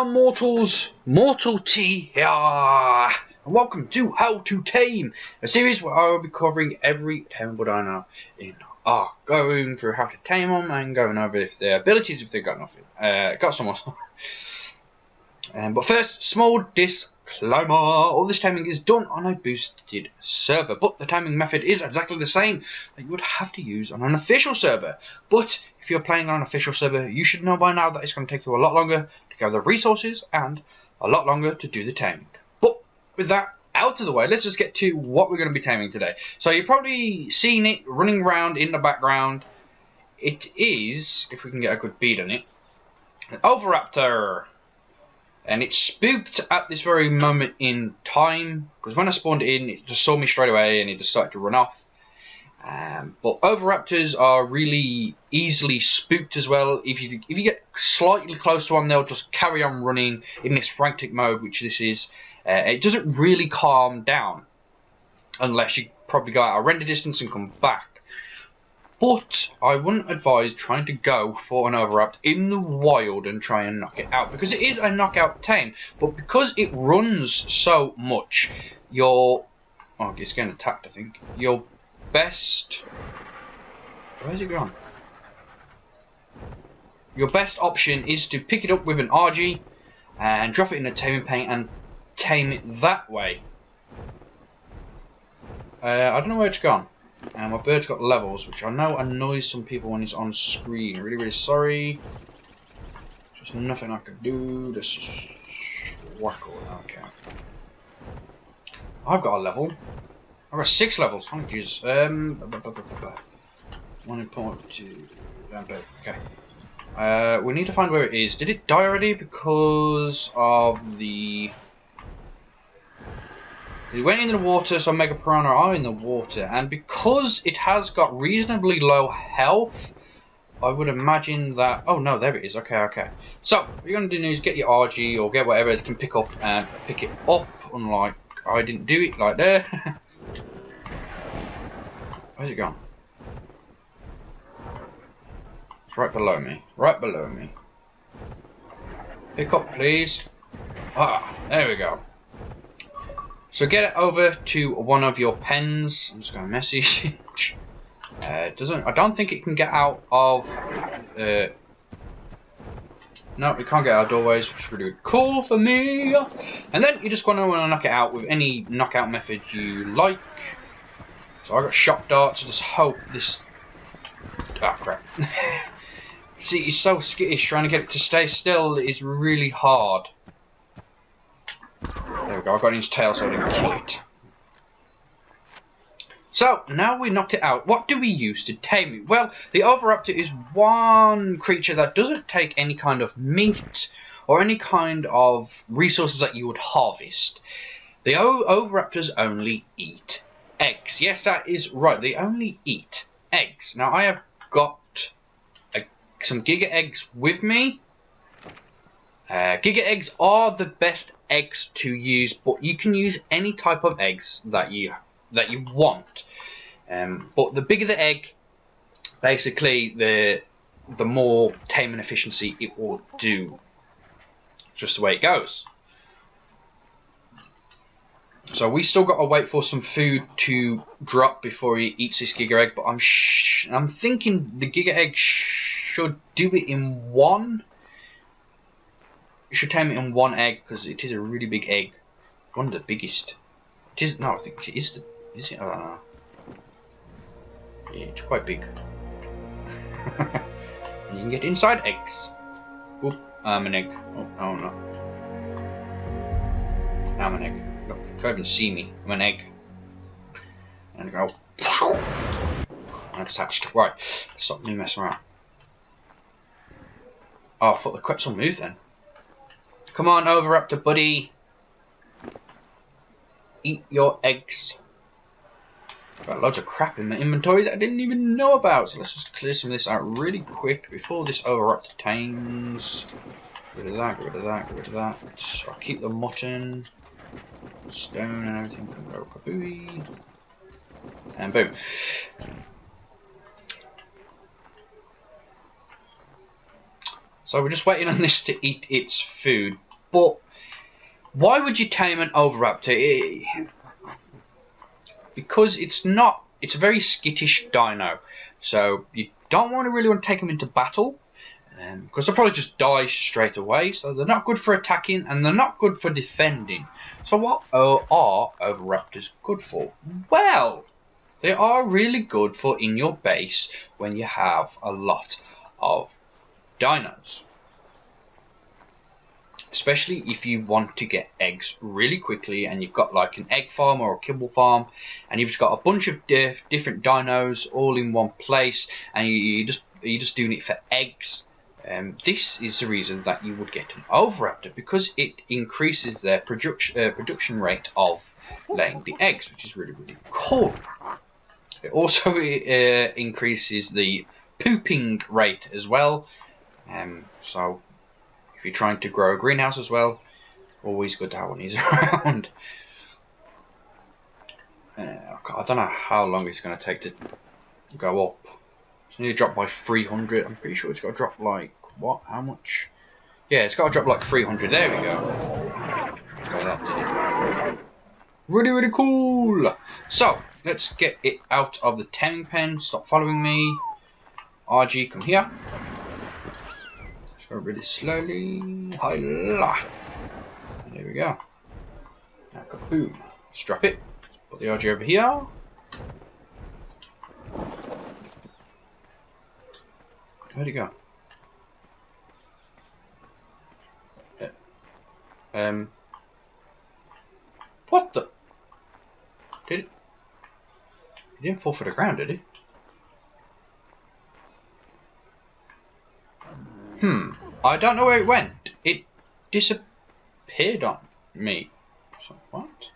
Hello mortals, Mortal T here, and welcome to How to Tame, a series where I will be covering every tameable dino in Ark, going through how to tame them and going over if their abilities, if they've got nothing, got some more. But first, small disclaimer, all this taming is done on a boosted server, but the taming method is exactly the same that you would have to use on an official server. But if you're playing on an official server, you should know by now that it's going to take you a lot longer to gather resources and a lot longer to do the taming. But with that out of the way, let's just get to what we're going to be taming today. So you've probably seen it running around in the background. It is, if we can get a good bead on it, an Oviraptor. And it's spooked at this very moment in time, because when I spawned in, it just saw me straight away and it just started to run off. But Oviraptors are really easily spooked as well. If you get slightly close to one, they'll just carry on running in this frantic mode, which this is. It doesn't really calm down, unless you probably go out a render distance and come back. But I wouldn't advise trying to go for an Oviraptor in the wild and try and knock it out, because it is a knockout tame. But because it runs so much, oh, it's getting attacked, I think. Your best... Where's it gone? Your best option is to pick it up with an RG and drop it in a taming paint and tame it that way. I don't know where it's gone. And my bird's got levels, which I know annoys some people when it's on screen. Really, really sorry. Just nothing I can do. Just whack it. Okay. I've got a level. I've got 6 levels. Oh, Jesus. 1.2. Okay. We need to find where it is. Did it die already because of the... It went into the water, so Mega Piranha are in the water, and because it has got reasonably low health, I would imagine that... Oh no, there it is. Okay. So, what you're going to do is get your RG or get whatever it can pick up and pick it up, unlike I didn't do it like there. Where's it gone? It's right below me. Right below me. Pick up, please. Ah, there we go. So get it over to one of your pens. I'm just going to message. I don't think it can get out of. No, it can't get out of doorways, which is really cool for me. And then you just want to knock it out with any knockout method you like. So I got shock darts. I just hope this. Ah, crap. See, it's so skittish. Trying to get it to stay still is really hard. There we go, I got in his tail so I didn't kill it. So, now we knocked it out, what do we use to tame it? Well, the Oviraptor is one creature that doesn't take any kind of meat or any kind of resources that you would harvest. The Oviraptors only eat eggs. Yes, that is right, they only eat eggs. Now, I have got some Giga eggs with me. Giga eggs are the best eggs to use, but you can use any type of eggs that you want. But the bigger the egg, basically, the more taming efficiency it will do. Just the way it goes. So we still got to wait for some food to drop before he eats this Giga egg. But I'm thinking the Giga egg should do it in one. You should tame it in one egg because it is a really big egg. One of the biggest. It is. No, I think it is. Is it? I don't know. Yeah, it's quite big. And you can get inside eggs. Boop. I'm an egg. Oh no. I'm an egg. Look, you can't even see me. I'm an egg. And I go. I'm attached. Right. Stop me messing around. Oh, I thought the Quetzal moved then. Come on, Oviraptor buddy. Eat your eggs. Got loads of crap in the inventory that I didn't even know about. So let's just clear some of this out really quick before this Oviraptor tames. Get rid of that, get rid of that, get rid of that. I'll keep the mutton. Stone and everything can go kabooey. And boom. So we're just waiting on this to eat its food. But why would you tame an Oviraptor? Because it's a very skittish dino. So you don't really want to take them into battle. Because they'll probably just die straight away. So they're not good for attacking and they're not good for defending. So what are Oviraptors good for? Well, they are really good for in your base when you have a lot of dinos. Especially if you want to get eggs really quickly and you've got like an egg farm or a kibble farm and you've just got a bunch of different dinos all in one place and you're just doing it for eggs. This is the reason that you would get an Oviraptor, because it increases their production rate of laying the eggs, which is really, really cool. It also increases the pooping rate as well. So if you're trying to grow a greenhouse as well, always good to have one of these around. I don't know how long it's going to take to go up. It's nearly dropped by 300. I'm pretty sure it's got to drop like, what? How much? Yeah, it's got to drop like 300. There we go. Okay, that did it. Really, really cool. So, let's get it out of the taming pen. Stop following me. RG, come here. Let's go really slowly. Hi-la. There we go. Now, kaboom. Let's drop it. Put the RG over here. Where'd he go? What the? Did it? He didn't fall for the ground, did he? I don't know where it went. It disappeared on me. So, what?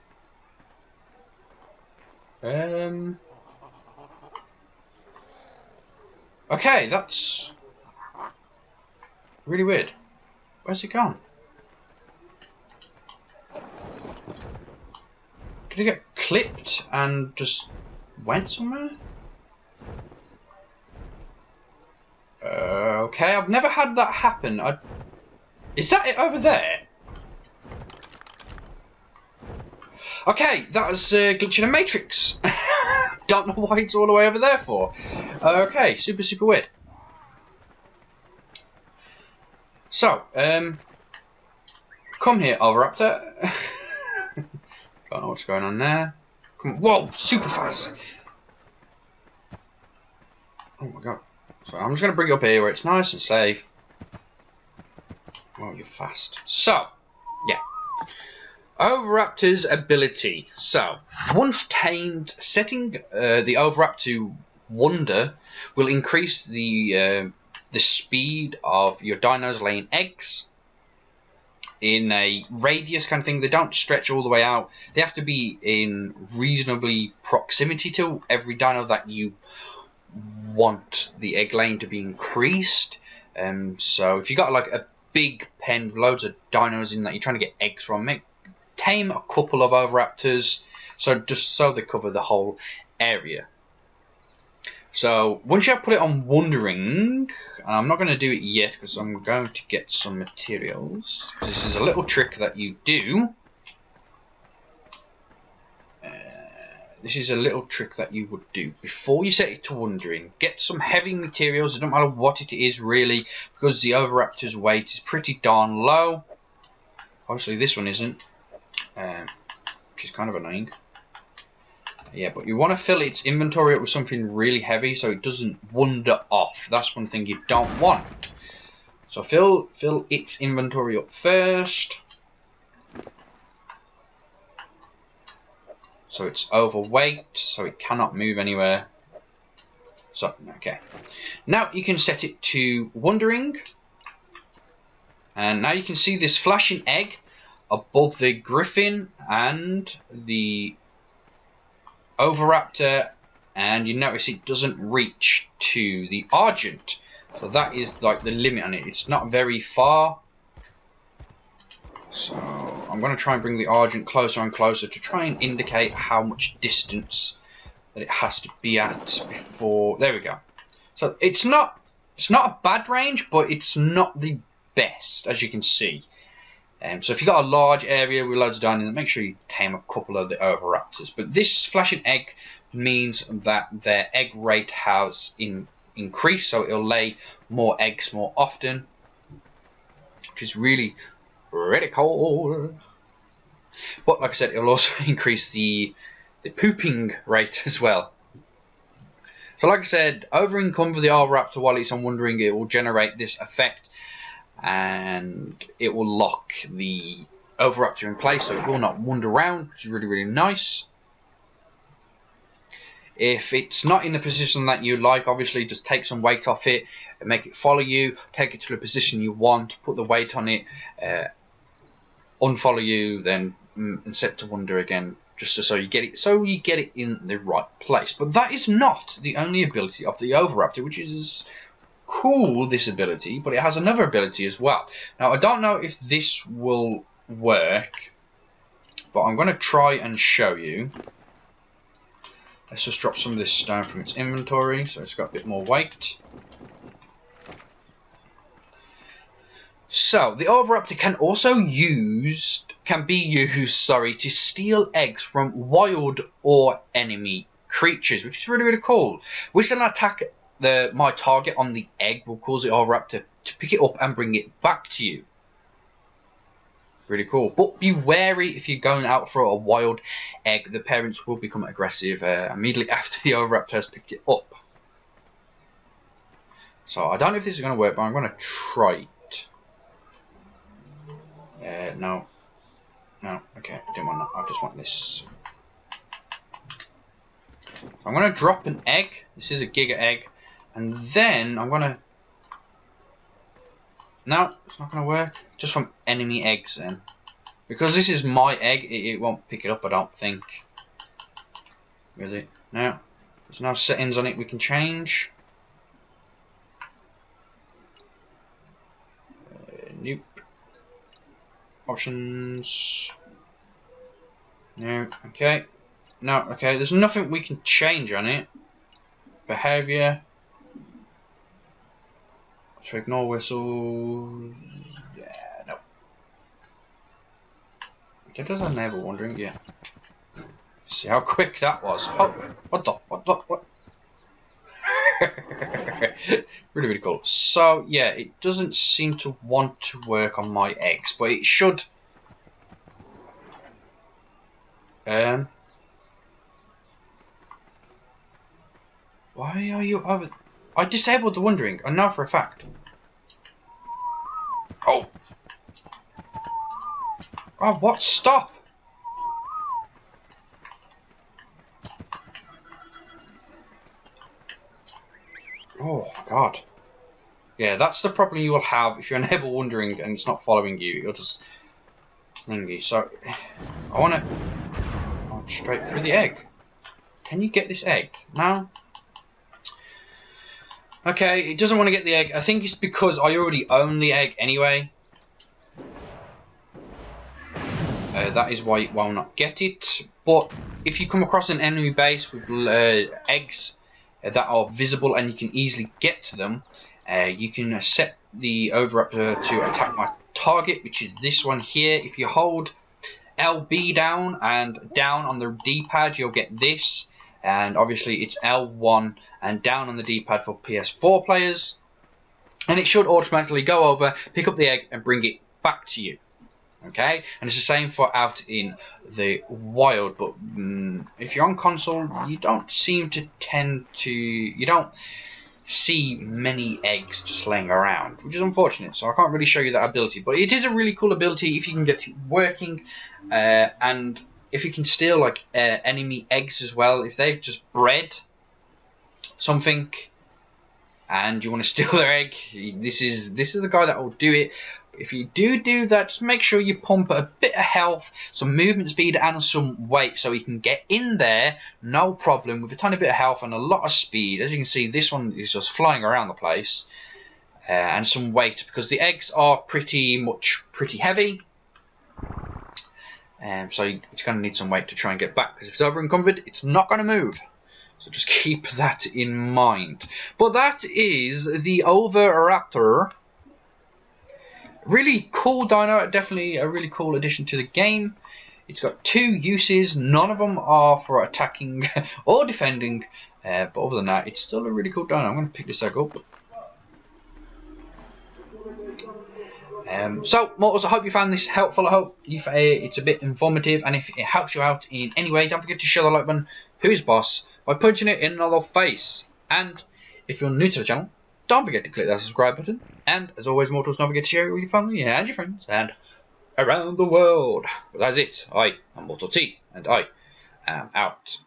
Okay, that's really weird. Where's it gone? Did it get clipped and just went somewhere? Okay, I've never had that happen. Is that it over there? Okay, that was glitching a matrix. Don't know why it's all the way over there for. Okay, super, super weird. So, come here, Oviraptor. Don't know what's going on there. Come, whoa, super fast. Oh my god. So I'm just going to bring you up here where it's nice and safe. Oh, you're fast. So, yeah. Oviraptor's ability. So, once tamed, setting the Oviraptor to wonder will increase the speed of your dinos laying eggs in a radius kind of thing. They don't stretch all the way out. They have to be in reasonably proximity to every dino that you want the egg laying to be increased. So if you got like a big pen with loads of dinos in that you're trying to get eggs from, tame a couple of Oviraptors, so just so they cover the whole area. So once you have put it on wandering, I'm not going to do it yet because I'm going to get some materials. This is a little trick that you do. This is a little trick that you would do before you set it to wandering. Get some heavy materials. It don't matter what it is really, because the Oviraptor's weight is pretty darn low. Obviously this one isn't, which is kind of annoying. Yeah, but you want to fill its inventory up with something really heavy so it doesn't wander off. That's one thing you don't want. So fill its inventory up first. So it's overweight, so it cannot move anywhere. So, okay. Now you can set it to wandering. And now you can see this flashing egg above the griffin and the Oviraptor, and you notice it doesn't reach to the Argent. So that is like the limit on it. It's not very far. So I'm going to try and bring the Argent closer and closer to try and indicate how much distance that it has to be at before. There we go. So it's not a bad range, but it's not the best, as you can see. So if you've got a large area with loads of dinos, make sure you tame a couple of the Oviraptors. But this flashing egg means that their egg rate has increased, so it'll lay more eggs more often, which is really cool. But like I said, it'll also increase the pooping rate as well. So like I said, over-encumber the Oviraptor while it's on wandering. It will generate this effect, and it will lock the Oviraptor in place, so it will not wander around, which is really nice. If it's not in the position that you like, obviously just take some weight off it and make it follow you. Take it to the position you want, put the weight on it, unfollow you, then and set to wander again, just so you get it in the right place. But that is not the only ability of the Oviraptor, which is cool, this ability, but it has another ability as well. Now I don't know if this will work, but I'm going to try and show you. Let's just drop some of this down from its inventory, so it's got a bit more weight. So the Oviraptor can be used to steal eggs from wild or enemy creatures, which is really cool. With an attack, my target on the egg will cause the Oviraptor to pick it up and bring it back to you. Really cool. But be wary if you're going out for a wild egg. The parents will become aggressive immediately after the Oviraptor has picked it up. So I don't know if this is going to work, but I'm going to try it. No, okay, I didn't want that. I just want this. I'm going to drop an egg. This is a giga egg. And then I'm going to... No, it's not going to work. Just from enemy eggs then. Because this is my egg, it won't pick it up, I don't think. Really? Now, there's no settings on it we can change. Nope. Options. No, okay. No, okay, there's nothing we can change on it. Behavior. So ignore whistles. Yeah, no. Okay, does enable wandering? Yeah. See how quick that was. Oh, what? Really cool. So yeah, it doesn't seem to want to work on my eggs, but it should. Why are you over? I disabled the wandering. I know for a fact. Oh. Oh, what? Stop. Oh, God. Yeah, that's the problem you will have if you're enable wandering and it's not following you. It'll just thingy. So, I want to straight through the egg. Can you get this egg? No? Okay, it doesn't want to get the egg. I think it's because I already own the egg anyway. That is why it will not get it. But if you come across an enemy base with eggs that are visible and you can easily get to them, you can set the Oviraptor to attack my target, which is this one here. If you hold LB down and down on the D-pad, you'll get this. And obviously it's L1 and down on the D-pad for PS4 players. And it should automatically go over, pick up the egg and bring it back to you. Okay, and it's the same for out in the wild, but if you're on console, you don't seem to you don't see many eggs just laying around, which is unfortunate, so I can't really show you that ability, but it is a really cool ability if you can get it working, and if you can steal like enemy eggs as well. If they've just bred something and you want to steal their egg, this is the guy that will do it. If you do that, just make sure you pump a bit of health, some movement speed and some weight so he can get in there, no problem, with a tiny bit of health and a lot of speed. As you can see, this one is just flying around the place. And some weight, because the eggs are pretty heavy. So it's going to need some weight to try and get back, because if it's over encumbered, it's not going to move. So just keep that in mind. But that is the Oviraptor. Really cool dino, definitely a really cool addition to the game. It's got 2 uses, none of them are for attacking or defending, but other than that, it's still a really cool dino. I'm going to pick this egg up. So, Mortals, I hope you found this helpful. I hope it's a bit informative, and if it helps you out in any way, don't forget to share the like button, who's boss, by punching it in another face. And if you're new to the channel, don't forget to click that subscribe button. And as always, Mortals, don't forget to share it with your family and your friends and around the world. But that's it. I am Mortal T, and I am out.